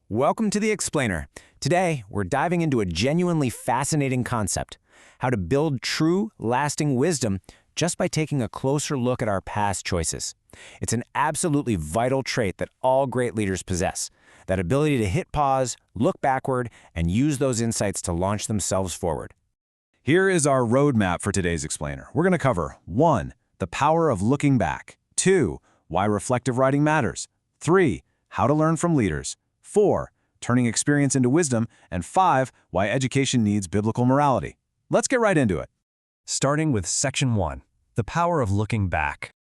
Welcome to The Explainer. Today, we're diving into a genuinely fascinating concept: how to build true, lasting wisdom just by taking a closer look at our past choices. It's an absolutely vital trait that all great leaders possess: that ability to hit pause, look backward, and use those insights to launch themselves forward. Here is our roadmap for today's Explainer. We're going to cover 1. The power of looking back. 2. Why reflective writing matters. 3. How to learn from leaders. 4. Turning experience into wisdom. And 5. Why education needs biblical morality. Let's get right into it. Starting with Section 1. The power of looking back.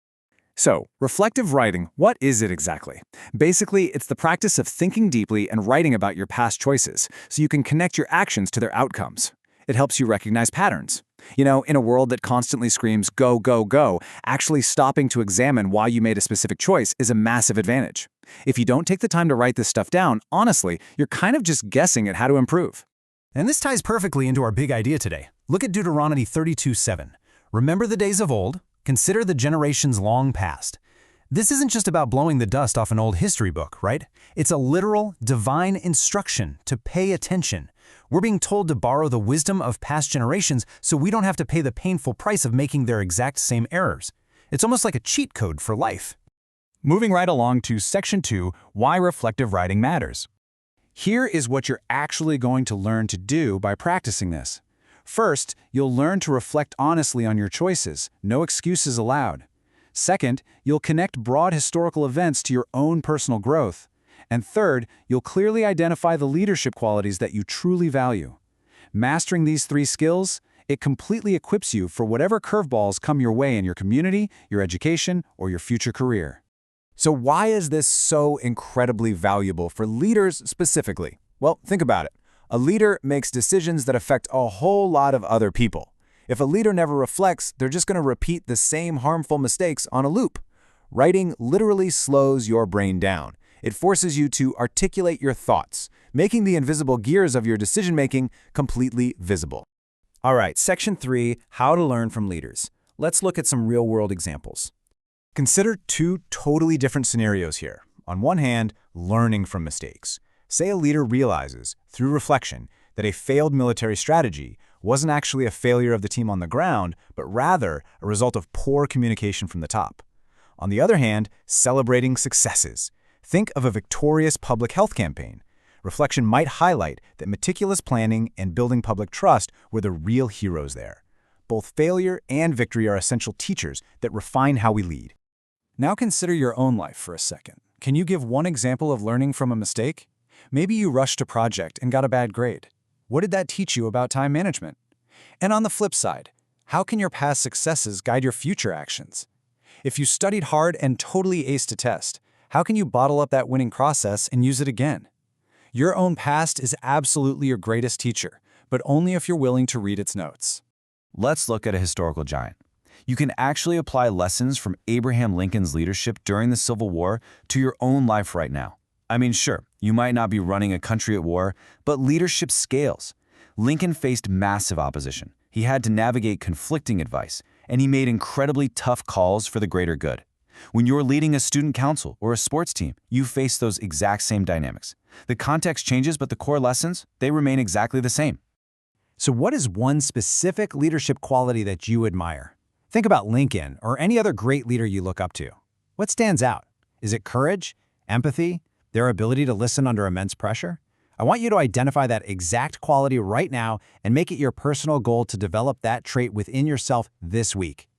So, reflective writing, what is it exactly? Basically, it's the practice of thinking deeply and writing about your past choices so you can connect your actions to their outcomes. It helps you recognize patterns. In a world that constantly screams, go, go, go, actually stopping to examine why you made a specific choice is a massive advantage. If you don't take the time to write this stuff down, honestly, you're kind of just guessing at how to improve. And this ties perfectly into our big idea today. Look at Deuteronomy 32:7. Remember the days of old, consider the generations long past. This isn't just about blowing the dust off an old history book, right? It's a literal, divine instruction to pay attention. We're being told to borrow the wisdom of past generations so we don't have to pay the painful price of making their exact same errors. It's almost like a cheat code for life. Moving right along to Section 2, Why reflective writing matters. Here is what you're actually going to learn to do by practicing this. First, you'll learn to reflect honestly on your choices, no excuses allowed. Second, you'll connect broad historical events to your own personal growth. And third, you'll clearly identify the leadership qualities that you truly value. Mastering these 3 skills, it completely equips you for whatever curveballs come your way in your community, your education, or your future career. So why is this so incredibly valuable for leaders specifically? Well, think about it. A leader makes decisions that affect a whole lot of other people. If a leader never reflects, they're just going to repeat the same harmful mistakes on a loop. Writing literally slows your brain down. It forces you to articulate your thoughts, making the invisible gears of your decision-making completely visible. All right, Section 3, How to Learn from Leaders. Let's look at some real-world examples. Consider 2 totally different scenarios here. On one hand, learning from mistakes. Say a leader realizes, through reflection, that a failed military strategy wasn't actually a failure of the team on the ground, but rather a result of poor communication from the top. On the other hand, celebrating successes. Think of a victorious public health campaign. Reflection might highlight that meticulous planning and building public trust were the real heroes there. Both failure and victory are essential teachers that refine how we lead. Now consider your own life for a second. Can you give one example of learning from a mistake? Maybe you rushed a project and got a bad grade. What did that teach you about time management? And on the flip side, how can your past successes guide your future actions? If you studied hard and totally aced a test, how can you bottle up that winning process and use it again? Your own past is absolutely your greatest teacher, but only if you're willing to read its notes. Let's look at a historical giant. You can actually apply lessons from Abraham Lincoln's leadership during the Civil War to your own life right now. I mean, sure, you might not be running a country at war, but leadership scales. Lincoln faced massive opposition. He had to navigate conflicting advice, and he made incredibly tough calls for the greater good. When you're leading a student council or a sports team, you face those exact same dynamics. The context changes, but the core lessons, they remain exactly the same. So what is one specific leadership quality that you admire? Think about Lincoln or any other great leader you look up to. What stands out? Is it courage, empathy, their ability to listen under immense pressure? I want you to identify that exact quality right now and make it your personal goal to develop that trait within yourself this week.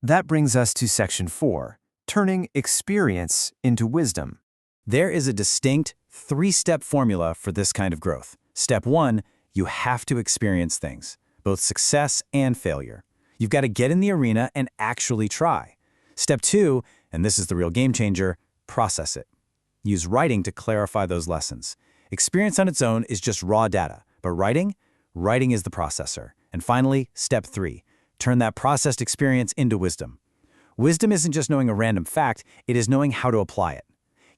That brings us to Section 4, Turning experience into wisdom. There is a distinct 3-step formula for this kind of growth. Step 1, you have to experience things, both success and failure. You've got to get in the arena and actually try. Step 2, and this is the real game changer, process it. Use writing to clarify those lessons. Experience on its own is just raw data, but writing is the processor. And finally, Step 3, turn that processed experience into wisdom. Wisdom isn't just knowing a random fact, it is knowing how to apply it.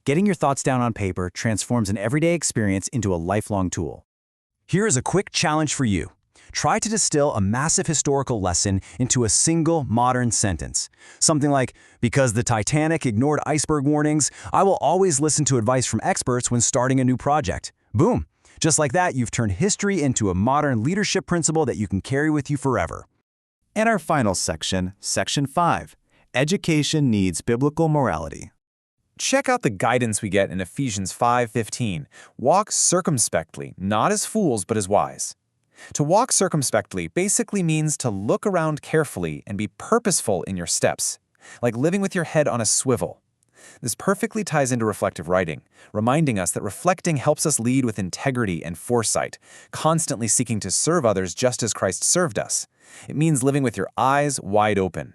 Getting your thoughts down on paper transforms an everyday experience into a lifelong tool. Here is a quick challenge for you. Try to distill a massive historical lesson into a single modern sentence. Something like, because the Titanic ignored iceberg warnings, I will always listen to advice from experts when starting a new project. Boom! Just like that, you've turned history into a modern leadership principle that you can carry with you forever. And our final section, Section 5, Education Needs Biblical Morality. Check out the guidance we get in Ephesians 5:15. Walk circumspectly, not as fools, but as wise. To walk circumspectly basically means to look around carefully and be purposeful in your steps, like living with your head on a swivel. This perfectly ties into reflective writing, reminding us that reflecting helps us lead with integrity and foresight, constantly seeking to serve others just as Christ served us. It means living with your eyes wide open.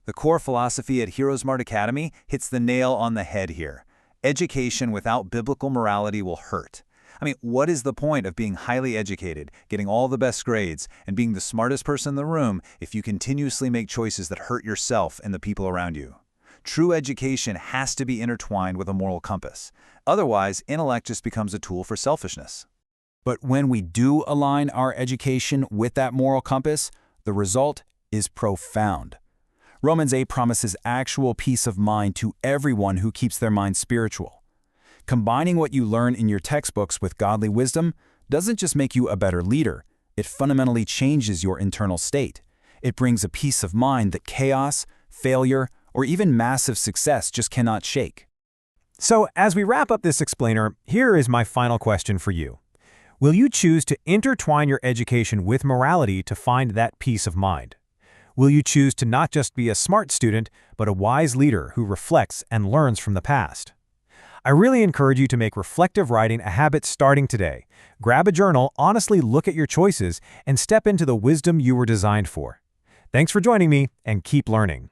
The core philosophy at HeroesMart Academy hits the nail on the head here. Education without biblical morality will hurt. I mean, what is the point of being highly educated, getting all the best grades, and being the smartest person in the room if you continuously make choices that hurt yourself and the people around you? True education has to be intertwined with a moral compass. Otherwise, intellect just becomes a tool for selfishness. But when we do align our education with that moral compass, the result is profound. Romans 8 promises actual peace of mind to everyone who keeps their mind spiritual. Combining what you learn in your textbooks with godly wisdom doesn't just make you a better leader, it fundamentally changes your internal state. It brings a peace of mind that chaos, failure, or even massive success just cannot shake. So, as we wrap up this explainer, here is my final question for you. Will you choose to intertwine your education with morality to find that peace of mind? Will you choose to not just be a smart student, but a wise leader who reflects and learns from the past? I really encourage you to make reflective writing a habit starting today. Grab a journal, honestly look at your choices, and step into the wisdom you were designed for. Thanks for joining me, and keep learning.